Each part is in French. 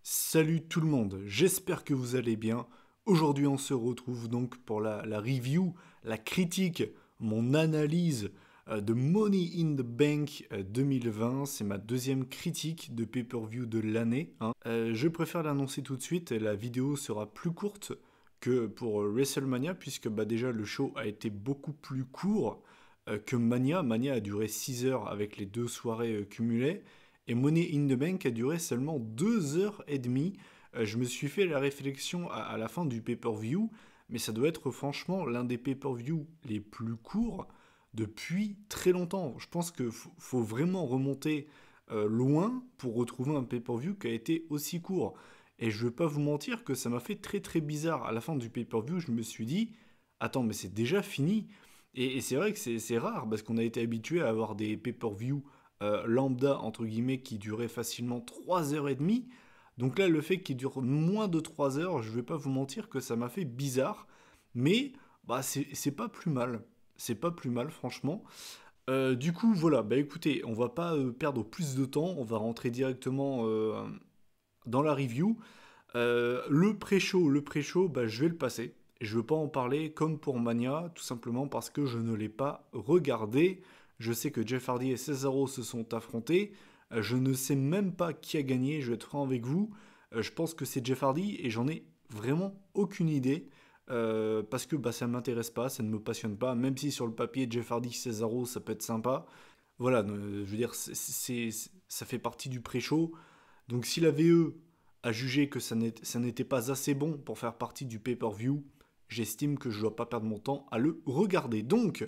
Salut tout le monde, j'espère que vous allez bien. Aujourd'hui on se retrouve donc pour la review, la critique, mon analyse de Money in the Bank 2020. C'est ma deuxième critique de pay-per-view de l'année, hein. Je préfère l'annoncer tout de suite, la vidéo sera plus courte que pour WrestleMania puisque déjà le show a été beaucoup plus court que Mania. Mania a duré 6 heures avec les deux soirées cumulées. Et Money in the Bank a duré seulement 2 heures et demie. Je me suis fait la réflexion à la fin du pay-per-view, mais ça doit être franchement l'un des pay-per-view les plus courts depuis très longtemps. Je pense qu'il faut vraiment remonter loin pour retrouver un pay-per-view qui a été aussi court. Et je ne vais pas vous mentir que ça m'a fait très très bizarre. À la fin du pay-per-view, je me suis dit, attends, mais c'est déjà fini. Et c'est vrai que c'est rare parce qu'on a été habitué à avoir des pay-per-view lambda, entre guillemets, qui durait facilement 3 heures et demie. Donc là, le fait qu'il dure moins de 3 heures, je vais pas vous mentir que ça m'a fait bizarre. Mais c'est pas plus mal. C'est pas plus mal, franchement. Du coup, voilà, écoutez, on va pas perdre plus de temps. On va rentrer directement dans la review. Le pré-show, je vais le passer. Je ne veux pas en parler comme pour Mania, tout simplement parce que je ne l'ai pas regardé. Je sais que Jeff Hardy et Cesaro se sont affrontés. Je ne sais même pas qui a gagné, je vais être franc avec vous. Je pense que c'est Jeff Hardy et j'en ai vraiment aucune idée. Parce que ça ne m'intéresse pas, ça ne me passionne pas. Même si sur le papier, Jeff Hardy, Cesaro, ça peut être sympa. Voilà, je veux dire, ça fait partie du pré-show. Donc si la VE a jugé que ça n'était pas assez bon pour faire partie du pay-per-view, j'estime que je ne dois pas perdre mon temps à le regarder. Donc,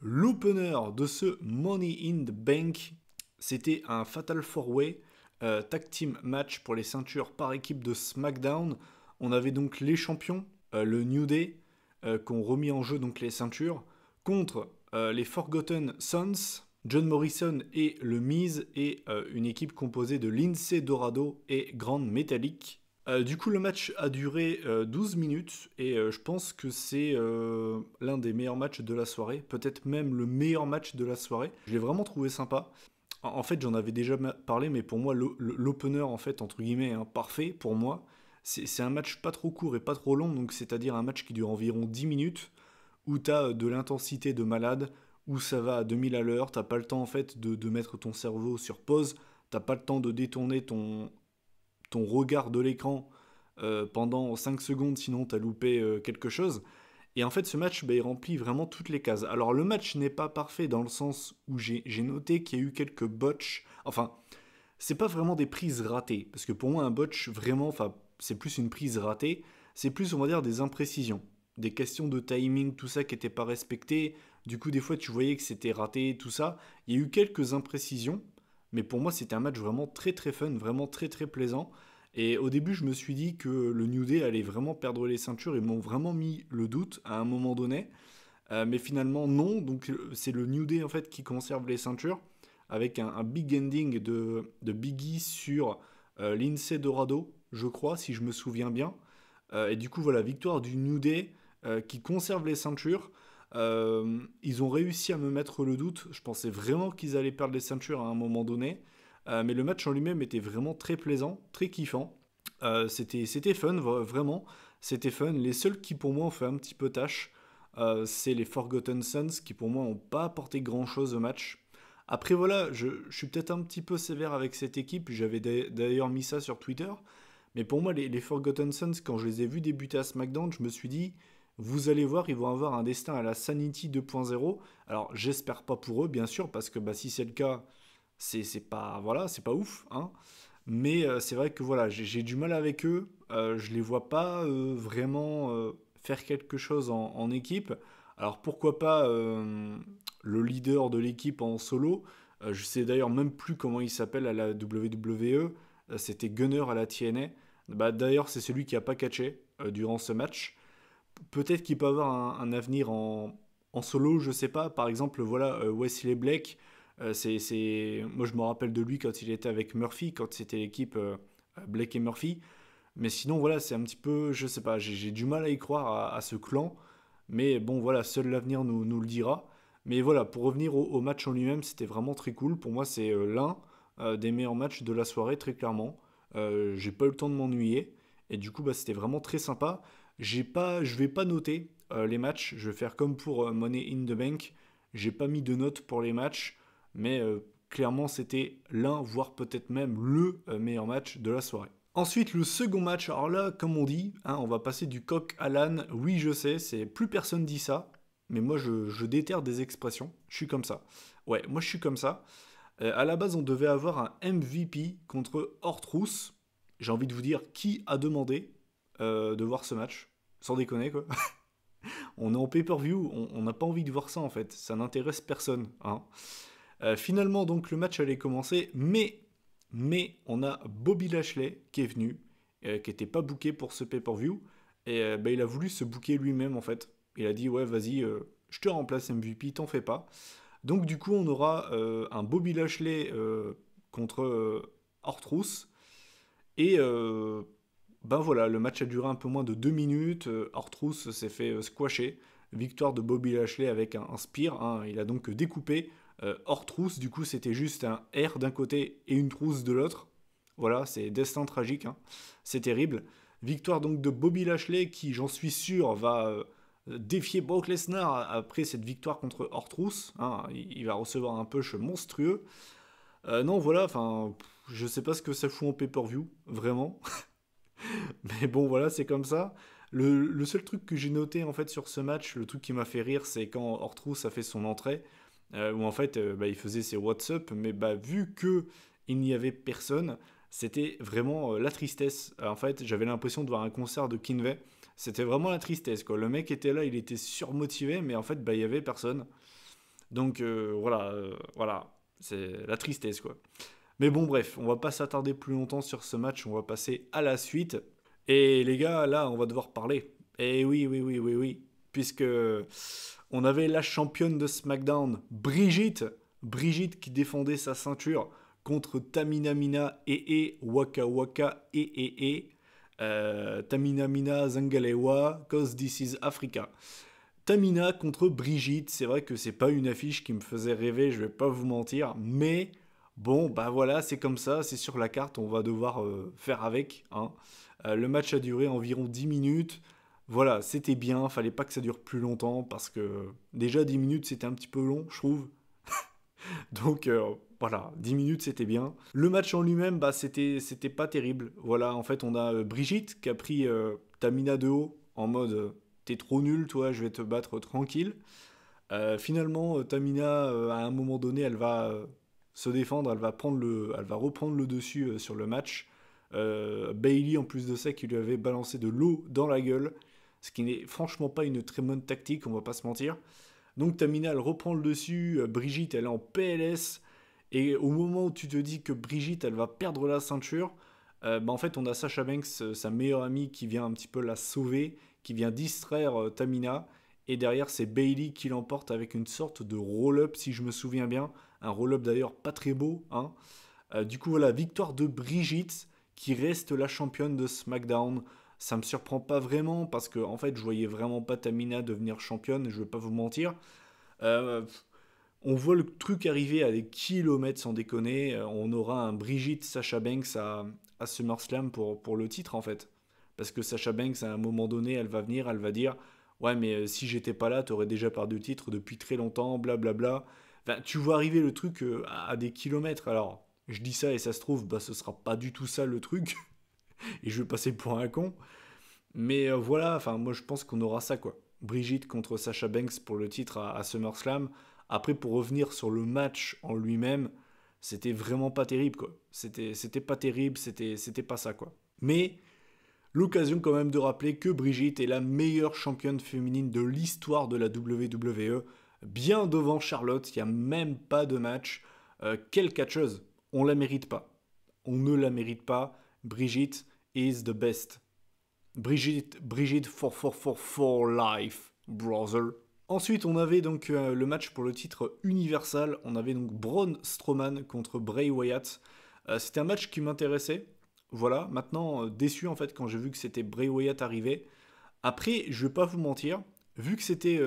l'opener de ce Money in the Bank, c'était un Fatal 4-Way tag team match pour les ceintures par équipe de SmackDown. On avait donc les champions, le New Day, qui ont remis en jeu donc les ceintures, contre les Forgotten Sons, John Morrison et le Miz, et une équipe composée de Lindsay Dorado et Grand Metalik. Du coup, le match a duré 12 minutes et je pense que c'est l'un des meilleurs matchs de la soirée, peut-être même le meilleur match de la soirée. Je l'ai vraiment trouvé sympa. En fait, j'en avais déjà parlé, mais pour moi, l'opener, en fait, entre guillemets, hein, parfait pour moi, c'est un match pas trop court et pas trop long, donc c'est-à-dire un match qui dure environ 10 minutes, où tu as de l'intensité de malade, où ça va à 2000 à l'heure, t'as pas le temps en fait de mettre ton cerveau sur pause, t'as pas le temps de détourner ton regard de l'écran pendant 5 secondes, sinon t'as loupé quelque chose. Et en fait, ce match, il remplit vraiment toutes les cases. Alors, le match n'est pas parfait dans le sens où j'ai noté qu'il y a eu quelques botches. Enfin, c'est pas vraiment des prises ratées. Parce que pour moi, un botch, vraiment, enfin, c'est plus une prise ratée. C'est plus, on va dire, des imprécisions. Des questions de timing, tout ça qui n'était pas respecté. Du coup, des fois, tu voyais que c'était raté, tout ça. Il y a eu quelques imprécisions. Mais pour moi, c'était un match vraiment très très fun, vraiment très très plaisant. Et au début, je me suis dit que le New Day allait vraiment perdre les ceintures. Ils m'ont vraiment mis le doute à un moment donné. Mais finalement, non. Donc, c'est le New Day en fait qui conserve les ceintures avec un big ending de Biggie sur Lindsay Dorado, je crois, si je me souviens bien. Et du coup, voilà, victoire du New Day qui conserve les ceintures. Ils ont réussi à me mettre le doute. Je pensais vraiment qu'ils allaient perdre les ceintures à un moment donné. Mais le match en lui-même était vraiment très plaisant, très kiffant. C'était fun, vraiment. C'était fun. Les seuls qui, pour moi, ont fait un petit peu tâche, c'est les Forgotten Sons qui, pour moi, n'ont pas apporté grand-chose au match. Après, voilà, je suis peut-être un petit peu sévère avec cette équipe. J'avais d'ailleurs mis ça sur Twitter. Mais pour moi, les Forgotten Sons, quand je les ai vus débuter à SmackDown, je me suis dit, vous allez voir, ils vont avoir un destin à la Sanity 2.0. Alors, j'espère pas pour eux, bien sûr, parce que si c'est le cas, c'est pas, voilà, c'est pas ouf, hein. Mais c'est vrai que voilà, j'ai du mal avec eux. Je les vois pas vraiment faire quelque chose en équipe. Alors pourquoi pas le leader de l'équipe en solo. Je sais d'ailleurs même plus comment il s'appelle à la WWE. C'était Gunner à la TNA. D'ailleurs, c'est celui qui a pas catché durant ce match. Peut-être qu'il peut avoir un avenir en solo, je sais pas. Par exemple, voilà, Wesley Blake. Moi, je me rappelle de lui quand il était avec Murphy, quand c'était l'équipe Blake et Murphy. Mais sinon, voilà, c'est un petit peu, je sais pas, j'ai du mal à y croire à ce clan. Mais bon, voilà, seul l'avenir nous le dira. Mais voilà, pour revenir au match en lui-même, c'était vraiment très cool. Pour moi, c'est l'un des meilleurs matchs de la soirée, très clairement. J'ai pas eu le temps de m'ennuyer. Et du coup, bah, c'était vraiment très sympa. Je vais pas noter les matchs. Je vais faire comme pour Money in the Bank. J'ai pas mis de notes pour les matchs. Mais clairement, c'était l'un, voire peut-être même le meilleur match de la soirée. Ensuite, le second match, alors là, comme on dit, hein, on va passer du coq à l'âne. Oui, je sais, c'est plus personne dit ça, mais moi je déterre des expressions. Je suis comme ça. Ouais, moi je suis comme ça. À la base, on devait avoir un MVP contre Ortrous. J'ai envie de vous dire qui a demandé de voir ce match. Sans déconner, quoi. On est en pay-per-view, on n'a pas envie de voir ça en fait. Ça n'intéresse personne. Hein. Finalement, donc, le match allait commencer, mais on a Bobby Lashley qui est venu, qui n'était pas booké pour ce pay-per-view, et bah, il a voulu se booker lui-même en fait. Il a dit ouais vas-y, je te remplace MVP, t'en fais pas. Donc du coup on aura un Bobby Lashley contre Ortrous, et ben voilà, le match a duré un peu moins de 2 minutes, Ortrous s'est fait squasher, victoire de Bobby Lashley avec un spear, hein. Il a donc découpé Ortrous, du coup c'était juste un R d'un côté et une trousse de l'autre. Voilà, c'est destin tragique, hein. C'est terrible. Victoire donc de Bobby Lashley qui, j'en suis sûr, va défier Brock Lesnar après cette victoire contre Ortrous. Hein. Il va recevoir un push monstrueux. Non, voilà, enfin, je sais pas ce que ça fout en pay-per-view, vraiment. Mais bon, voilà, c'est comme ça. Le seul truc que j'ai noté en fait sur ce match, le truc qui m'a fait rire, c'est quand Ortrous a fait son entrée, où en fait bah, il faisait ses What's Up, mais bah, vu que il n'y avait personne, c'était vraiment la tristesse. En fait, j'avais l'impression de voir un concert de Kinvey. C'était vraiment la tristesse, quoi. Le mec était là, il était surmotivé, mais en fait, bah, il y avait personne. Donc voilà, c'est la tristesse, quoi. Mais bon, bref, on va pas s'attarder plus longtemps sur ce match, on va passer à la suite. Et les gars, là, on va devoir parler. Et oui, oui, oui, oui, oui. Puisque on avait la championne de SmackDown, Brigitte. Brigitte qui défendait sa ceinture contre Tamina Mina et Waka Waka et Tamina Mina Zangalewa, cause this is Africa. Tamina contre Brigitte, c'est vrai que c'est pas une affiche qui me faisait rêver, je vais pas vous mentir, mais bon, bah voilà, c'est comme ça, c'est sur la carte, on va devoir faire avec. Hein. Le match a duré environ 10 minutes. Voilà, c'était bien, fallait pas que ça dure plus longtemps parce que déjà 10 minutes c'était un petit peu long, je trouve. Donc voilà, 10 minutes c'était bien. Le match en lui-même, bah c'était pas terrible. Voilà, en fait, on a Brigitte qui a pris Tamina de haut en mode t'es trop nul, toi, je vais te battre tranquille. Finalement, Tamina, à un moment donné, elle va se défendre, elle va reprendre le dessus sur le match. Bailey, en plus de ça, qui lui avait balancé de l'eau dans la gueule, ce qui n'est franchement pas une très bonne tactique, on va pas se mentir. Donc Tamina, elle reprend le dessus, Brigitte, elle est en PLS, et au moment où tu te dis que Brigitte, elle va perdre la ceinture, bah en fait, on a Sasha Banks, sa meilleure amie, qui vient un petit peu la sauver, qui vient distraire Tamina, et derrière, c'est Bailey qui l'emporte avec une sorte de roll-up, si je me souviens bien. Un roll-up d'ailleurs pas très beau. Hein. Du coup, voilà, victoire de Brigitte, qui reste la championne de SmackDown. Ça me surprend pas vraiment, parce que en fait, je voyais vraiment pas Tamina devenir championne, je vais pas vous mentir. Euh, on voit le truc arriver à des kilomètres sans déconner. On aura un Brigitte Sasha Banks à SummerSlam pour le titre en fait. Parce que Sasha Banks, à un moment donné, elle va venir, elle va dire ouais, mais si j'étais pas là, t'aurais déjà perdu le titre depuis très longtemps, blablabla. Enfin, tu vois arriver le truc à des kilomètres. Alors, je dis ça et ça se trouve, bah, ce sera pas du tout ça le truc. Et je vais passer pour un con. Mais voilà, enfin, moi je pense qu'on aura ça quoi. Brigitte contre Sasha Banks pour le titre à SummerSlam. Après, pour revenir sur le match en lui-même, c'était vraiment pas terrible quoi. C'était pas terrible, c'était pas ça quoi. Mais l'occasion quand même de rappeler que Brigitte est la meilleure championne féminine de l'histoire de la WWE, bien devant Charlotte, il n'y a même pas de match. Quelle catcheuse, on la mérite pas. On ne la mérite pas. Brigitte is the best. Brigitte for life, brother. Ensuite, on avait donc le match pour le titre universal. On avait donc Braun Strowman contre Bray Wyatt. C'était un match qui m'intéressait. Voilà, maintenant déçu en fait quand j'ai vu que c'était Bray Wyatt arrivé. Après, je vais pas vous mentir, vu que c'était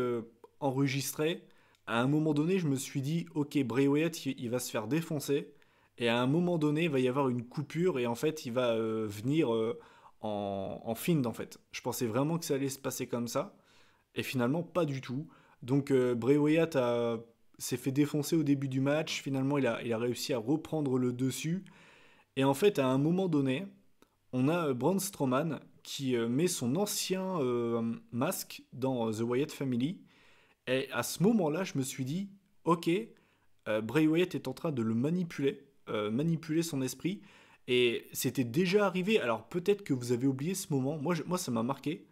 enregistré, à un moment donné, je me suis dit, ok, Bray Wyatt, il va se faire défoncer. et à un moment donné, il va y avoir une coupure, et en fait, il va venir en Find, en fait. Je pensais vraiment que ça allait se passer comme ça, et finalement, pas du tout. Donc, Bray Wyatt s'est fait défoncer au début du match, finalement, il a réussi à reprendre le dessus, et en fait, à un moment donné, on a Braun Strowman qui met son ancien masque dans The Wyatt Family. Et à ce moment-là, je me suis dit, ok, Bray Wyatt est en train de le manipuler son esprit. Et c'était déjà arrivé. Alors peut-être que vous avez oublié ce moment. Moi ça m'a marqué.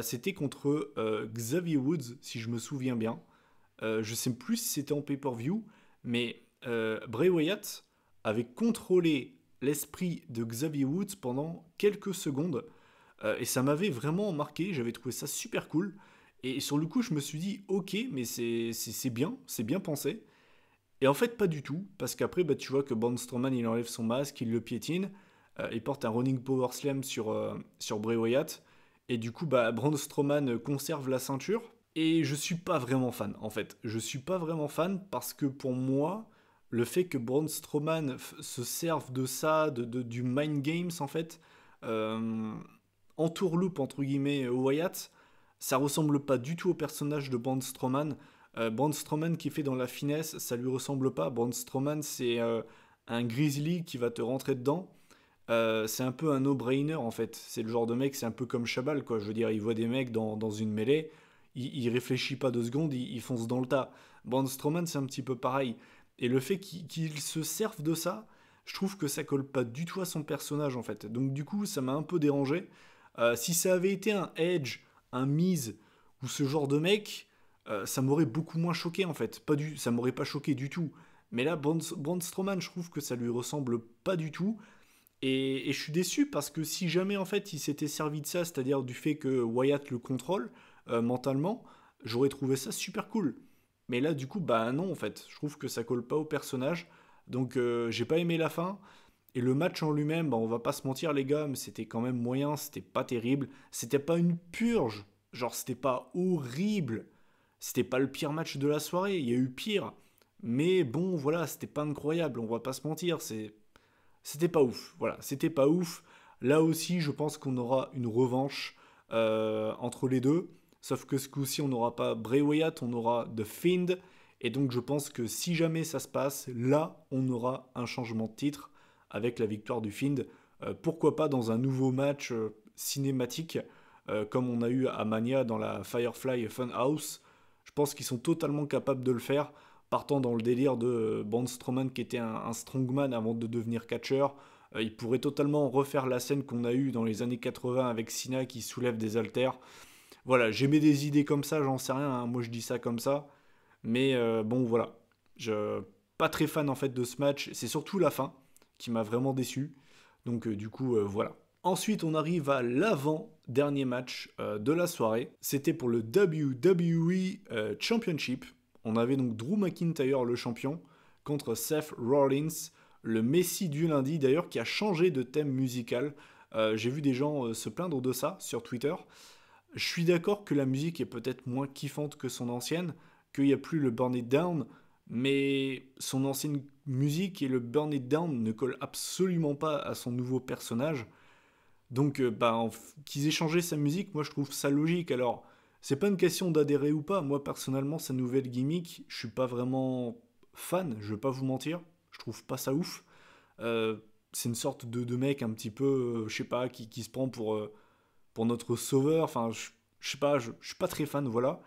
C'était contre Xavier Woods, si je me souviens bien. Je sais plus si c'était en pay-per-view, mais Bray Wyatt avait contrôlé l'esprit de Xavier Woods pendant quelques secondes. Et ça m'avait vraiment marqué, j'avais trouvé ça super cool. Et sur le coup, je me suis dit, ok, mais c'est bien pensé. Et en fait, pas du tout, parce qu'après, bah, tu vois que Braun Strowman, il enlève son masque, il le piétine, il porte un running power slam sur Bray Wyatt, et du coup, bah, Braun Strowman conserve la ceinture. Et je suis pas vraiment fan, en fait. Je suis pas vraiment fan parce que pour moi, le fait que Braun Strowman se serve de ça, du mind games, en fait, euh, entourloupe entre guillemets Wyatt, ça ressemble pas du tout au personnage de Braun Strowman. Braun Strowman qui fait dans la finesse, ça lui ressemble pas. Braun Strowman, c'est un grizzly qui va te rentrer dedans. C'est un peu un no-brainer en fait. C'est le genre de mec, c'est un peu comme Chabal quoi. Je veux dire, il voit des mecs dans une mêlée, il réfléchit pas 2 secondes, il fonce dans le tas. Braun Strowman, c'est un petit peu pareil. Et le fait qu'il se serve de ça, je trouve que ça colle pas du tout à son personnage en fait. Donc du coup, ça m'a un peu dérangé. Si ça avait été un Edge, un Miz ou ce genre de mec, ça m'aurait beaucoup moins choqué en fait. Ça m'aurait pas choqué du tout. Mais là, Braun Strowman, je trouve que ça lui ressemble pas du tout. Et je suis déçu parce que si jamais en fait il s'était servi de ça, c'est-à-dire du fait que Wyatt le contrôle mentalement, j'aurais trouvé ça super cool. Mais là du coup bah non en fait, je trouve que ça colle pas au personnage. Donc j'ai pas aimé la fin. Et le match en lui-même, bah, on va pas se mentir les gars, mais c'était quand même moyen, c'était pas terrible. C'était pas une purge, genre c'était pas horrible. C'était pas le pire match de la soirée, il y a eu pire. Mais bon voilà, c'était pas incroyable, on va pas se mentir, c'était pas ouf. Voilà, c'était pas ouf. Là aussi, je pense qu'on aura une revanche entre les deux. Sauf que ce coup-ci, on n'aura pas Bray Wyatt, on aura The Fiend. Et donc, je pense que si jamais ça se passe, là, on aura un changement de titre avec la victoire du Fiend. Pourquoi pas dans un nouveau match cinématique comme on a eu à Mania dans la Firefly Funhouse. Je pense qu'ils sont totalement capables de le faire partant dans le délire de Braun Strowman qui était un strongman avant de devenir catcher. Il pourrait totalement refaire la scène qu'on a eue dans les années 80 avec Cena qui soulève des haltères. Voilà, j'aimais des idées comme ça, j'en sais rien, hein, moi je dis ça comme ça. Mais bon, voilà. Je pas très fan en fait de ce match, c'est surtout la fin qui m'a vraiment déçu. Donc du coup, voilà. Ensuite, on arrive à l'avant-dernier match de la soirée. C'était pour le WWE Championship. On avait donc Drew McIntyre, le champion, contre Seth Rollins, le Messie du lundi, d'ailleurs, qui a changé de thème musical. J'ai vu des gens se plaindre de ça sur Twitter. Je suis d'accord que la musique est peut-être moins kiffante que son ancienne, qu'il n'y a plus le Burn It Down, mais son ancienne musique et le Burn It Down ne collent absolument pas à son nouveau personnage. Donc, qu'ils aient changé sa musique, moi je trouve ça logique. Alors, c'est pas une question d'adhérer ou pas. Moi personnellement, sa nouvelle gimmick, je suis pas vraiment fan, je vais pas vous mentir. Je trouve pas ça ouf. Euh, c'est une sorte de mec un petit peu, je sais pas, qui se prend pour notre sauveur. Enfin, je sais pas, je suis pas très fan, voilà.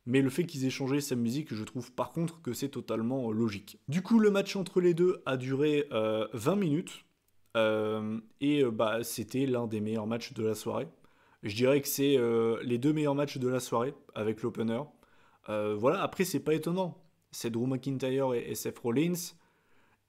Mais le fait qu'ils aient changé sa musique, je trouve par contre que c'est totalement logique. Du coup, le match entre les deux a duré 20 minutes. C'était l'un des meilleurs matchs de la soirée. Je dirais que c'est les deux meilleurs matchs de la soirée avec l'opener. Voilà, après, c'est pas étonnant. C'est Drew McIntyre et Seth Rollins.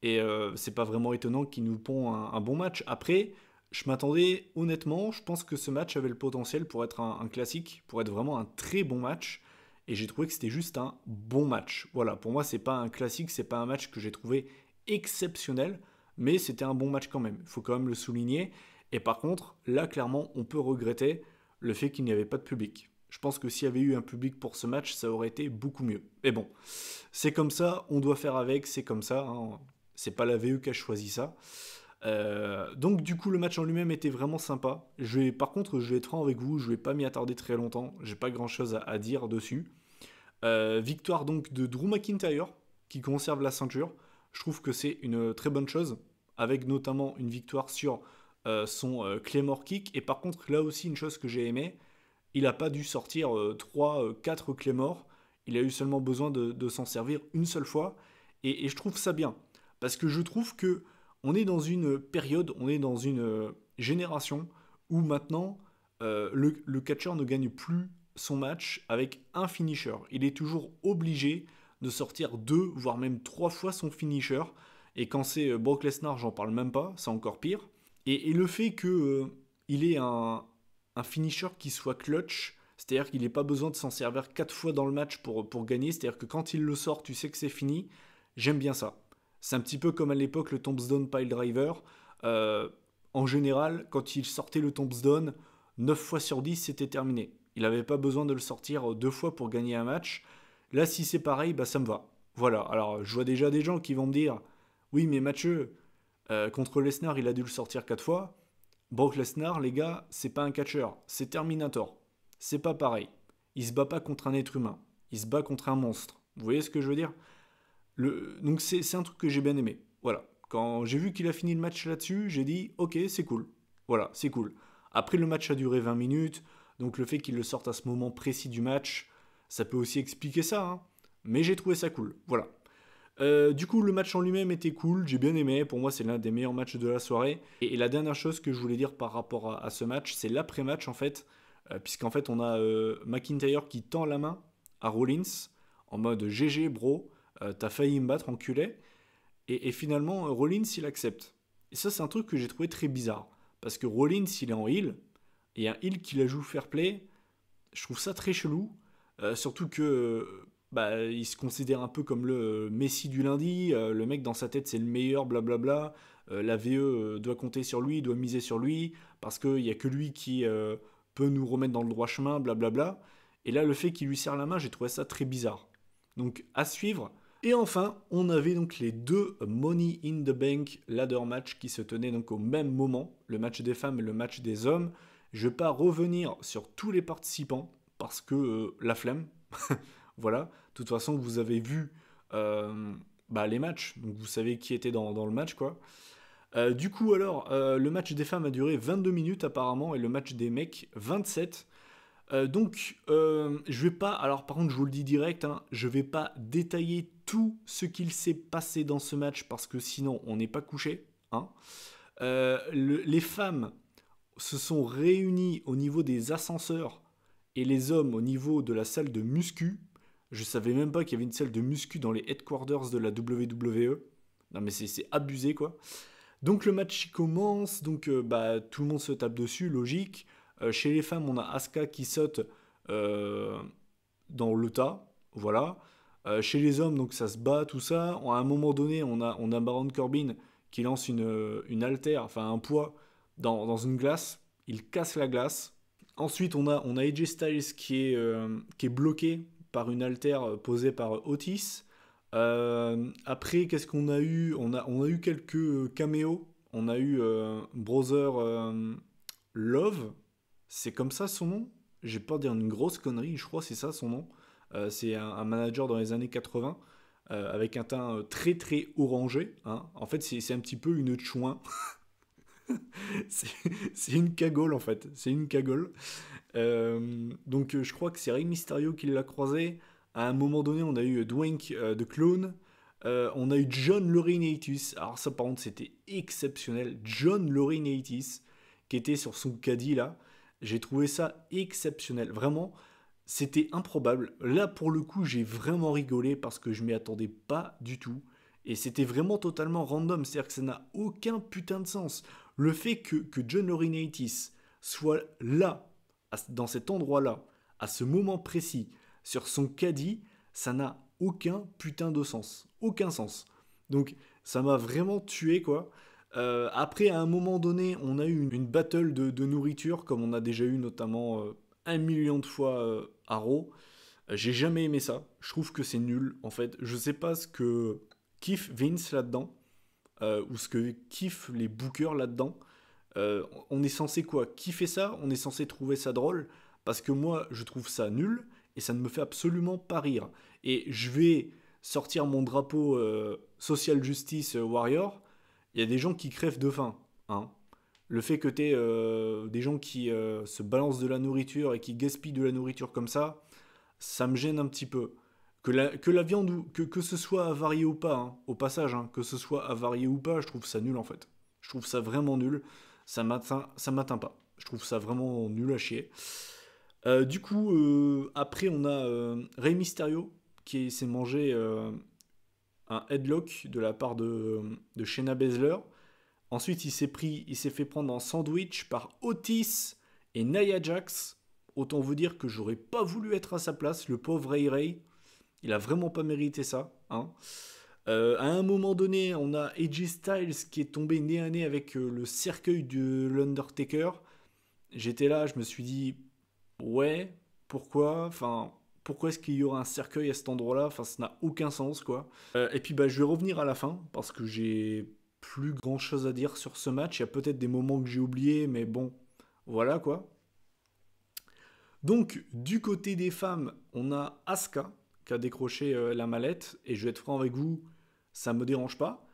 Et c'est pas vraiment étonnant qu'ils nous pondent un bon match. Après, je m'attendais, honnêtement, je pense que ce match avait le potentiel pour être un classique, pour être vraiment un très bon match. Et j'ai trouvé que c'était juste un bon match. Voilà, pour moi, c'est pas un classique, c'est pas un match que j'ai trouvé exceptionnel, mais c'était un bon match quand même. Il faut quand même le souligner. Et par contre, là, clairement, on peut regretter le fait qu'il n'y avait pas de public. Je pense que s'il y avait eu un public pour ce match, ça aurait été beaucoup mieux. Mais bon, c'est comme ça, on doit faire avec, c'est comme ça. Hein. C'est pas la VE qui a choisi ça. Donc du coup le match en lui-même était vraiment sympa. Par contre, je vais être franc avec vous, je vais pas m'y attarder très longtemps. J'ai pas grand-chose à dire dessus. Victoire donc de Drew McIntyre qui conserve la ceinture. Je trouve que c'est une très bonne chose, avec notamment une victoire sur son Claymore Kick. Et par contre, là aussi, une chose que j'ai aimé, il n'a pas dû sortir 3, 4 Claymore. Il a eu seulement besoin de s'en servir une seule fois. Et je trouve ça bien. Parce que je trouve que on est dans une période, on est dans une génération où maintenant le catcheur ne gagne plus son match avec un finisher. Il est toujours obligé de sortir 2, voire même 3 fois son finisher. Et quand c'est Brock Lesnar, j'en parle même pas, c'est encore pire. Et le fait qu'il ait un finisher qui soit clutch, c'est-à-dire qu'il n'ait pas besoin de s'en servir 4 fois dans le match pour gagner, c'est-à-dire que quand il le sort, tu sais que c'est fini, j'aime bien ça. C'est un petit peu comme à l'époque le Tombstone Pile Driver. En général, quand il sortait le Tombstone, 9 fois sur 10, c'était terminé. Il n'avait pas besoin de le sortir 2 fois pour gagner un match. Là, si c'est pareil, bah, ça me va. Voilà, alors je vois déjà des gens qui vont me dire oui, mais Mathieu, contre Lesnar, il a dû le sortir 4 fois. Brock Lesnar, les gars, c'est pas un catcheur, c'est Terminator. C'est pas pareil. Il se bat pas contre un être humain, il se bat contre un monstre. Vous voyez ce que je veux dire? Donc c'est un truc que j'ai bien aimé. Voilà. Quand j'ai vu qu'il a fini le match là-dessus, j'ai dit ok, c'est cool. Voilà, c'est cool. Après, le match a duré 20 minutes, donc le fait qu'il le sorte à ce moment précis du match, ça peut aussi expliquer ça, hein. Mais j'ai trouvé ça cool. Voilà. Du coup, le match en lui-même était cool, j'ai bien aimé. Pour moi, c'est l'un des meilleurs matchs de la soirée. Et la dernière chose que je voulais dire par rapport à ce match, c'est l'après-match en fait. Puisqu'en fait, on a McIntyre qui tend la main à Rollins en mode GG, bro, t'as failli me battre, enculé. Et finalement, Rollins, il accepte. Et ça, c'est un truc que j'ai trouvé très bizarre. Parce que Rollins, il est en heal. Et un heal qui la joue fair play, je trouve ça très chelou. Surtout que bah, il se considère un peu comme le Messi du lundi. Le mec, dans sa tête, c'est le meilleur, blablabla. La VE doit compter sur lui, doit miser sur lui. Parce qu'il n'y a que lui qui peut nous remettre dans le droit chemin, blablabla. Et là, le fait qu'il lui serre la main, j'ai trouvé ça très bizarre. Donc, à suivre. Et enfin, on avait donc les 2 Money in the Bank ladder match qui se tenaient donc au même moment, le match des femmes et le match des hommes. Je ne vais pas revenir sur tous les participants parce que la flemme. Voilà, de toute façon, vous avez vu les matchs, donc vous savez qui était dans le match, quoi. Du coup, alors, le match des femmes a duré 22 minutes apparemment et le match des mecs 27. Je vais pas, alors par contre je vous le dis direct, hein, je vais pas détailler tout ce qu'il s'est passé dans ce match parce que sinon on n'est pas couché, hein. Les femmes se sont réunies au niveau des ascenseurs et les hommes au niveau de la salle de muscu. Je savais même pas qu'il y avait une salle de muscu dans les headquarters de la WWE. Non mais c'est abusé quoi. Donc le match commence, donc tout le monde se tape dessus, logique. Chez les femmes, on a Asuka qui saute dans le tas, voilà. Chez les hommes, donc ça se bat, tout ça. À un moment donné, on a Baron Corbin qui lance une haltère, enfin un poids, dans une glace. Il casse la glace. Ensuite, on a AJ Styles qui est bloqué par une haltère posée par Otis. Après, qu'est-ce qu'on a eu? On a eu quelques caméos. On a eu Brother Love, c'est comme ça son nom? Je vais pas dire une grosse connerie, je crois que c'est ça son nom. C'est un manager dans les années 80 avec un teint très très orangé, hein. En fait, c'est un petit peu une chouin. c'est c'est une cagole en fait, c'est une cagole. Je crois que c'est Rey Mysterio qui l'a croisé. À un moment donné, on a eu Dwayne de Clone. On a eu John Laurinaitis. Alors ça, par contre, c'était exceptionnel. John Laurinaitis, qui était sur son caddie là. J'ai trouvé ça exceptionnel. Vraiment, c'était improbable. Là, pour le coup, j'ai vraiment rigolé parce que je m'y attendais pas du tout. Et c'était vraiment totalement random. C'est-à-dire que ça n'a aucun putain de sens. Le fait que John Laurinaitis soit là, dans cet endroit-là, à ce moment précis, sur son caddie, ça n'a aucun putain de sens. Aucun sens. Donc, ça m'a vraiment tué, quoi. Après, à un moment donné, on a eu une battle de nourriture, comme on a déjà eu notamment 1 million de fois à Raw. J'ai jamais aimé ça. Je trouve que c'est nul, en fait. Je sais pas ce que kiffe Vince là-dedans. ou ce que kiffent les bookers là-dedans. On est censé quoi? Kiffer ça? On est censé trouver ça drôle? Parce que moi, je trouve ça nul et ça ne me fait absolument pas rire. Et je vais sortir mon drapeau social justice warrior. Il y a des gens qui crèvent de faim, hein. Le fait que tu aies des gens qui se balancent de la nourriture et qui gaspillent de la nourriture comme ça me gêne un petit peu. Que la viande, que ce soit avarié ou pas, hein, au passage, hein, que ce soit avarié ou pas, je trouve ça nul en fait. Je trouve ça vraiment nul. Ça m'atteint pas. Je trouve ça vraiment nul à chier. Du coup, après, on a Rey Mysterio qui s'est mangé un headlock de la part de Shayna Baszler. Ensuite, il s'est fait prendre en sandwich par Otis et Nia Jax. Autant vous dire que j'aurais pas voulu être à sa place, le pauvre Ray Ray. Il a vraiment pas mérité ça, hein. À un moment donné, on a AJ Styles qui est tombé nez à nez avec le cercueil de l'Undertaker. J'étais là, je me suis dit, ouais, pourquoi? Enfin, pourquoi est-ce qu'il y aura un cercueil à cet endroit-là? Enfin, ça n'a aucun sens, quoi. Et puis, bah, je vais revenir à la fin, parce que j'ai plus grand-chose à dire sur ce match. Il y a peut-être des moments que j'ai oubliés, mais bon, voilà, quoi. Donc, du côté des femmes, on a Asuka qui a décroché la mallette, et je vais être franc avec vous, ça me dérange pas.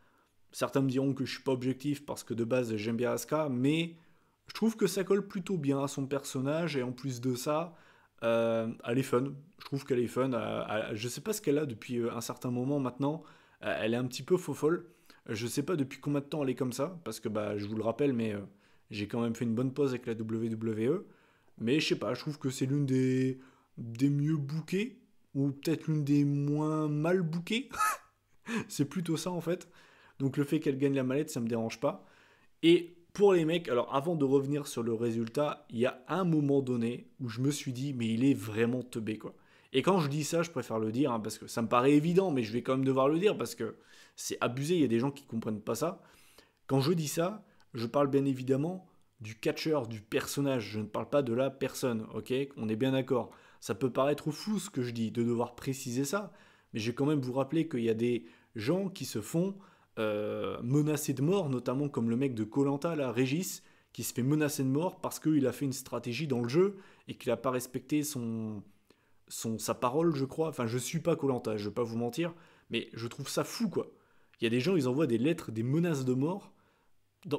Certains me diront que je suis pas objectif parce que de base j'aime bien Asuka, mais je trouve que ça colle plutôt bien à son personnage et en plus de ça, elle est fun. Je trouve qu'elle est fun. Je sais pas ce qu'elle a depuis un certain moment maintenant. Elle est un petit peu faux folle. Je sais pas depuis combien de temps elle est comme ça parce que bah je vous le rappelle, mais j'ai quand même fait une bonne pause avec la WWE. Mais je sais pas, je trouve que c'est l'une des mieux bookées ou peut-être l'une des moins mal bookées. C'est plutôt ça en fait. Donc le fait qu'elle gagne la mallette, ça me dérange pas. Et pour les mecs, alors avant de revenir sur le résultat, il y a un moment donné où je me suis dit, mais il est vraiment teubé quoi. Et quand je dis ça, je préfère le dire, hein, parce que ça me paraît évident, mais je vais quand même devoir le dire parce que c'est abusé, il y a des gens qui comprennent pas ça. Quand je dis ça, je parle bien évidemment du catcheur, du personnage, je ne parle pas de la personne, ok? On est bien d'accord. Ça peut paraître fou ce que je dis, de devoir préciser ça, mais je vais quand même vous rappeler qu'il y a des gens qui se font menacer de mort, notamment comme le mec de koh là, Régis, qui se fait menacer de mort parce qu'il a fait une stratégie dans le jeu et qu'il n'a pas respecté sa parole, je crois. Enfin, je suis pas koh je ne vais pas vous mentir, mais je trouve ça fou, quoi. Il y a des gens, ils envoient des lettres, des menaces de mort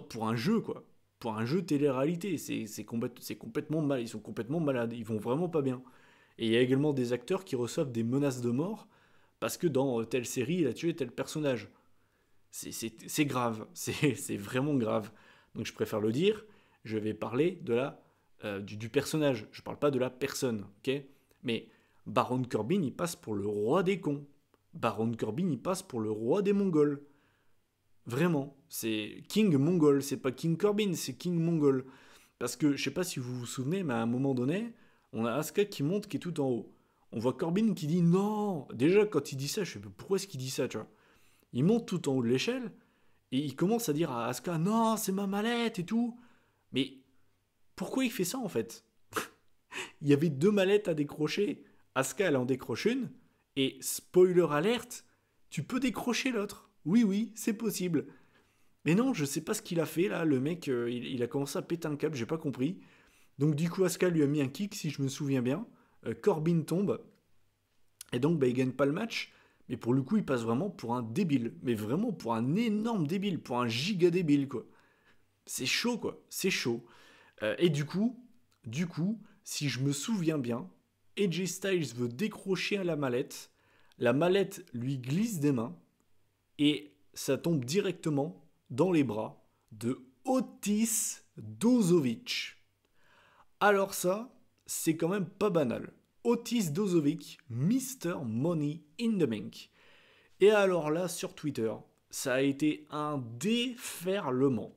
pour un jeu, quoi. Pour un jeu télé-réalité. C'est complètement mal. Ils sont complètement malades. Ils vont vraiment pas bien. Et il y a également des acteurs qui reçoivent des menaces de mort parce que dans telle série, il a tué tel personnage. C'est grave. C'est vraiment grave. Donc je préfère le dire. Je vais parler du personnage. Je parle pas de la personne. Ok? Mais Baron Corbin, il passe pour le roi des cons. Baron Corbin, il passe pour le roi des Mongols. Vraiment, c'est King Mongol, c'est pas King Corbin, c'est King Mongol. Parce que je sais pas si vous vous souvenez, mais à un moment donné, on a Asuka qui monte, qui est tout en haut. On voit Corbin qui dit non. Déjà, quand il dit ça, je sais pas pourquoi est-ce qu'il dit ça, tu vois. Il monte tout en haut de l'échelle et il commence à dire à Asuka non, c'est ma mallette et tout. Mais pourquoi il fait ça en fait? Il y avait deux mallettes à décrocher. Asuka, elle en décroche une. Et spoiler alerte, tu peux décrocher l'autre. Oui, oui, c'est possible. Mais non, je sais pas ce qu'il a fait là. Le mec, il a commencé à péter un câble, j'ai pas compris. Donc du coup, Asuka lui a mis un kick, si je me souviens bien. Corbin tombe. Et donc, bah, il gagne pas le match. Mais pour le coup, il passe vraiment pour un débile. Mais vraiment pour un énorme débile. Pour un giga débile, quoi. C'est chaud, quoi. C'est chaud. Et du coup, si je me souviens bien, AJ Styles veut décrocher à la mallette. La mallette lui glisse des mains. Et ça tombe directement dans les bras de Otis Dozovic. Alors ça, c'est quand même pas banal. Otis Dozovic, Mr. Money in the Bank. Et alors là, sur Twitter, ça a été un déferlement.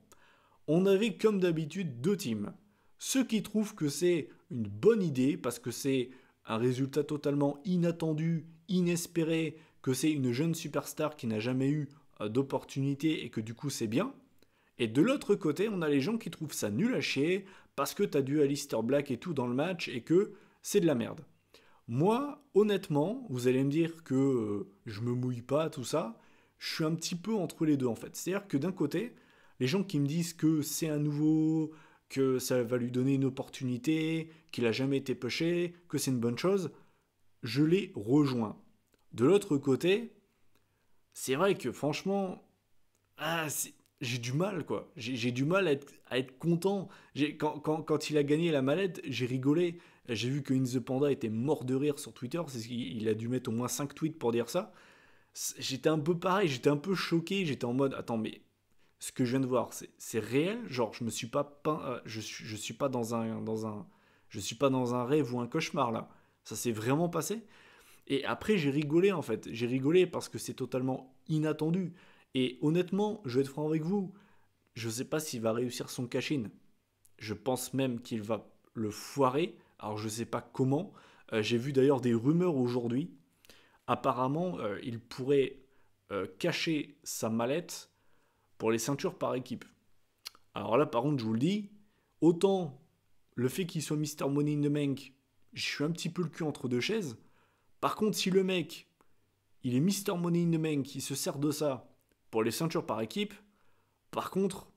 On avait comme d'habitude deux teams. Ceux qui trouvent que c'est une bonne idée parce que c'est un résultat totalement inattendu, inespéré, que c'est une jeune superstar qui n'a jamais eu d'opportunité et que du coup c'est bien. Et de l'autre côté, on a les gens qui trouvent ça nul à chier parce que t'as du Aleister Black et tout dans le match et que c'est de la merde. Moi, honnêtement, vous allez me dire que je me mouille pas, tout ça. je suis un petit peu entre les deux en fait. C'est-à-dire que d'un côté, les gens qui me disent que c'est un nouveau, que ça va lui donner une opportunité, qu'il a jamais été pushé, que c'est une bonne chose, je les rejoins. De l'autre côté, c'est vrai que franchement, j'ai du mal quoi. J'ai du mal à être content. Quand il a gagné la mallette, j'ai rigolé. J'ai vu que In The Panda était mort de rire sur Twitter. Il a dû mettre au moins 5 tweets pour dire ça. J'étais un peu pareil, j'étais un peu choqué. J'étais en mode, attends, mais ce que je viens de voir, c'est réel. Genre, je me suis pas peint, je suis pas je suis pas dans un rêve ou un cauchemar là. Ça s'est vraiment passé. Et après, j'ai rigolé en fait. J'ai rigolé parce que c'est totalement inattendu. Et honnêtement, je vais être franc avec vous, je ne sais pas s'il va réussir son cash-in. Je pense même qu'il va le foirer. Alors je ne sais pas comment. J'ai vu d'ailleurs des rumeurs aujourd'hui. Apparemment, il pourrait cacher sa mallette pour les ceintures par équipe. Alors là, par contre, je vous le dis, autant le fait qu'il soit Mister Money in the Bank, je suis un petit peu le cul entre deux chaises. Par contre, si le mec, il est Mister Money in the Bank, il se sert de ça pour les ceintures par équipe, par contre,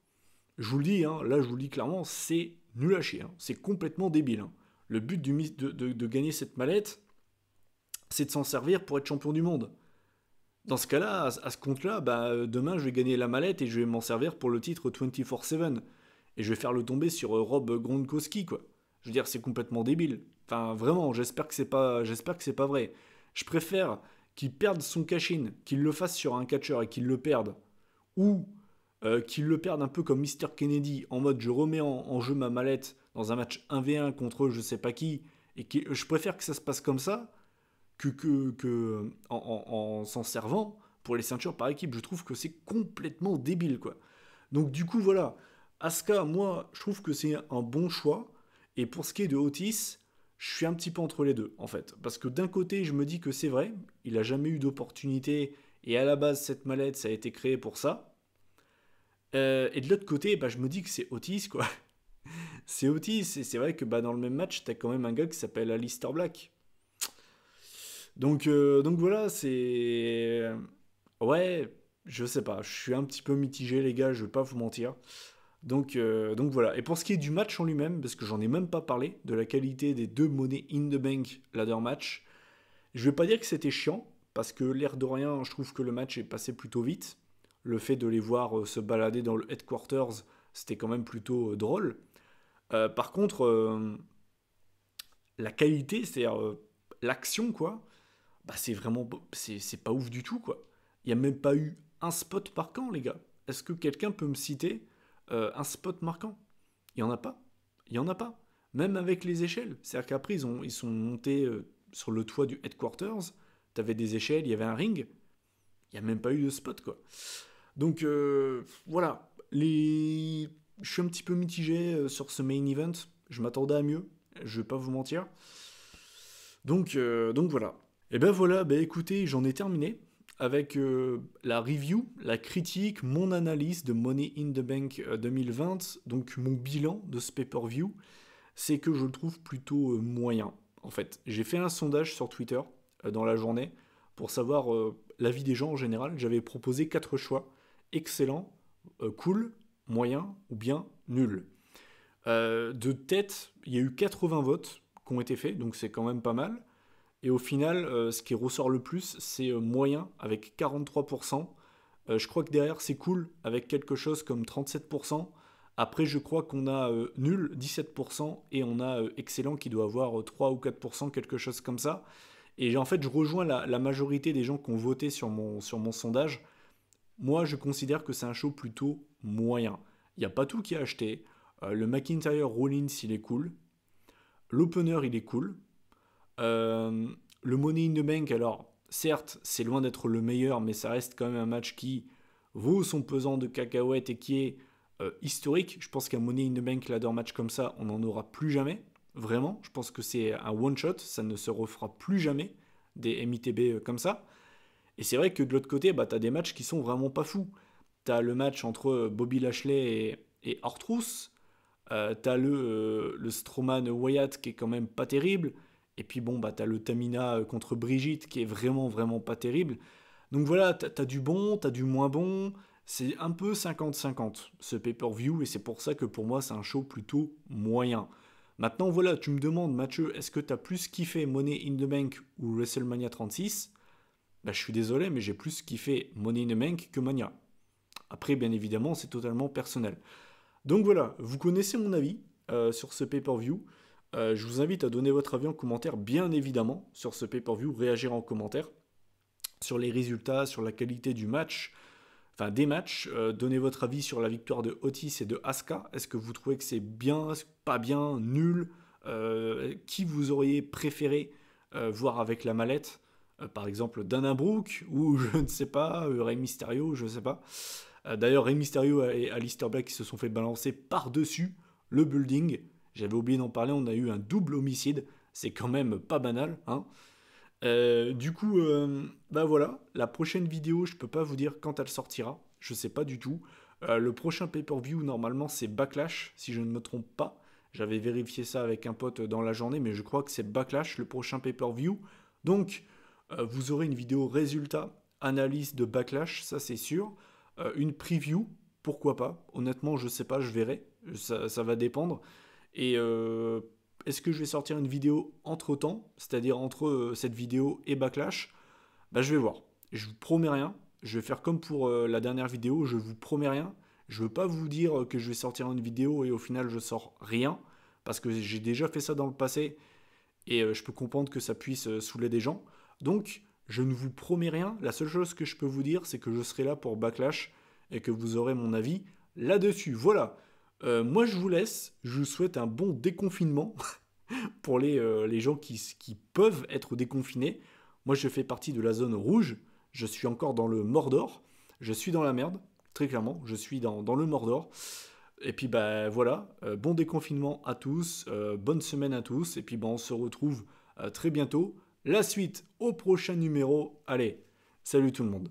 je vous le dis, hein, là je vous le dis clairement, c'est nul à chier. Hein. C'est complètement débile. Hein. Le but de gagner cette mallette, c'est de s'en servir pour être champion du monde. Dans ce cas-là, à ce compte-là, bah, demain je vais gagner la mallette et je vais m'en servir pour le titre 24/7. Et je vais faire le tomber sur Rob Gronkowski, quoi. Je veux dire, c'est complètement débile. Enfin, vraiment, j'espère que c'est pas vrai. Je préfère qu'il perde son cash-in, qu'il le fasse sur un catcheur et qu'il le perde, ou qu'il le perde un peu comme Mr. Kennedy, en mode je remets en jeu ma mallette dans un match 1v1 contre je sais pas qui, et je préfère que ça se passe comme ça en s'en servant pour les ceintures par équipe. Je trouve que c'est complètement débile, quoi. Donc du coup, voilà. Asuka, moi, je trouve que c'est un bon choix. Et pour ce qui est de Otis, je suis un petit peu entre les deux, en fait. Parce que d'un côté, je me dis que c'est vrai, il a jamais eu d'opportunité, et à la base, cette mallette, ça a été créé pour ça. Et de l'autre côté, bah, je me dis que c'est Otis, quoi. C'est Otis, et c'est vrai que bah, dans le même match, t'as quand même un gars qui s'appelle Alistair Black. Donc voilà, c'est... Ouais, je sais pas, je suis un petit peu mitigé, les gars, je vais pas vous mentir. Donc voilà. Et pour ce qui est du match en lui-même, parce que j'en ai même pas parlé, de la qualité des deux Money in the Bank ladder match, je vais pas dire que c'était chiant, parce que l'air de rien, je trouve que le match est passé plutôt vite. Le fait de les voir se balader dans le headquarters, c'était quand même plutôt drôle. Par contre, la qualité, c'est-à-dire l'action, quoi, bah c'est vraiment c'est pas ouf du tout quoi. Il y a même pas eu un spot marquant les gars. Est-ce que quelqu'un peut me citer un spot marquant? Il y en a pas. Il y en a pas. Même avec les échelles. C'est-à-dire qu'après ils sont montés sur le toit du headquarters. T'avais des échelles, il y avait un ring. Il y a même pas eu de spot quoi. Donc voilà. Je suis un petit peu mitigé sur ce main event. Je m'attendais à mieux. Je vais pas vous mentir. Donc voilà. Et ben voilà, ben écoutez, j'en ai terminé avec la review, la critique, mon analyse de Money in the Bank 2020, donc mon bilan de ce pay-per-view, c'est que je le trouve plutôt moyen. En fait, j'ai fait un sondage sur Twitter dans la journée pour savoir l'avis des gens en général. J'avais proposé 4 choix: excellent, cool, moyen ou bien nul. De tête, il y a eu 80 votes qui ont été faits, donc c'est quand même pas mal. Et au final, ce qui ressort le plus, c'est moyen avec 43%. Je crois que derrière, c'est cool avec quelque chose comme 37%. Après, je crois qu'on a nul, 17%, et on a excellent qui doit avoir 3 ou 4%, quelque chose comme ça. Et en fait, je rejoins la majorité des gens qui ont voté sur mon sondage. Moi, je considère que c'est un show plutôt moyen. Il n'y a pas tout qui est acheté. Le McIntyre Rollins, il est cool. L'opener, il est cool. Euh, le Money in the Bank, alors certes, c'est loin d'être le meilleur, mais ça reste quand même un match qui vaut son pesant de cacahuètes et qui est historique. Je pense qu'un Money in the Bank ladder match comme ça, on n'en aura plus jamais. Vraiment, je pense que c'est un one-shot, ça ne se refera plus jamais des MITB comme ça. Et c'est vrai que de l'autre côté, bah, tu as des matchs qui sont vraiment pas fous. Tu as le match entre Bobby Lashley et R-Truth. T'as le Strowman Wyatt qui est quand même pas terrible. Et puis bon, bah t'as le Tamina contre Brigitte qui est vraiment vraiment pas terrible. Donc voilà, t'as du bon, t'as du moins bon. C'est un peu 50-50 ce pay-per-view et c'est pour ça que pour moi c'est un show plutôt moyen. Maintenant voilà, tu me demandes Mathieu, est-ce que t'as plus kiffé Money in the Bank ou WrestleMania 36? Bah je suis désolé mais j'ai plus kiffé Money in the Bank que Mania. Après bien évidemment c'est totalement personnel. Donc voilà, vous connaissez mon avis sur ce pay-per-view. Je vous invite à donner votre avis en commentaire bien évidemment sur ce pay-per-view, réagir en commentaire sur les résultats, sur la qualité du match, enfin des matchs. Donnez votre avis sur la victoire de Otis et de Asuka. Est-ce que vous trouvez que c'est bien, pas bien, nul? Qui vous auriez préféré voir avec la mallette? Par exemple Dana Brooke ou je ne sais pas, Rey Mysterio, je ne sais pas. D'ailleurs Rey Mysterio et Aleister Black qui se sont fait balancer par-dessus le building. J'avais oublié d'en parler, on a eu un double homicide. C'est quand même pas banal, hein. Bah voilà, la prochaine vidéo, je peux pas vous dire quand elle sortira, je sais pas du tout. Le prochain pay-per-view, normalement, c'est Backlash, si je ne me trompe pas. J'avais vérifié ça avec un pote dans la journée, mais je crois que c'est Backlash, le prochain pay-per-view. Donc, vous aurez une vidéo résultat, analyse de Backlash, ça c'est sûr. Une preview, pourquoi pas. Honnêtement, je sais pas, je verrai. Ça va dépendre. Et est-ce que je vais sortir une vidéo entre-temps, c'est-à-dire entre cette vidéo et Backlash? Bah je vais voir. Je vous promets rien. Je vais faire comme pour la dernière vidéo, je vous promets rien. Je veux pas vous dire que je vais sortir une vidéo et au final je sors rien, parce que j'ai déjà fait ça dans le passé et je peux comprendre que ça puisse saouler des gens. Donc je ne vous promets rien. La seule chose que je peux vous dire, c'est que je serai là pour Backlash et que vous aurez mon avis là-dessus. Voilà. Moi je vous laisse. Je vous souhaite un bon déconfinement pour les gens qui peuvent être déconfinés. Moi, je fais partie de la zone rouge. Je suis encore dans le Mordor. Je suis dans la merde, très clairement. Je suis dans le Mordor. Et puis, bah voilà. Bon déconfinement à tous. Bonne semaine à tous. Et puis, bah, on se retrouve très bientôt. La suite au prochain numéro. Allez, salut tout le monde.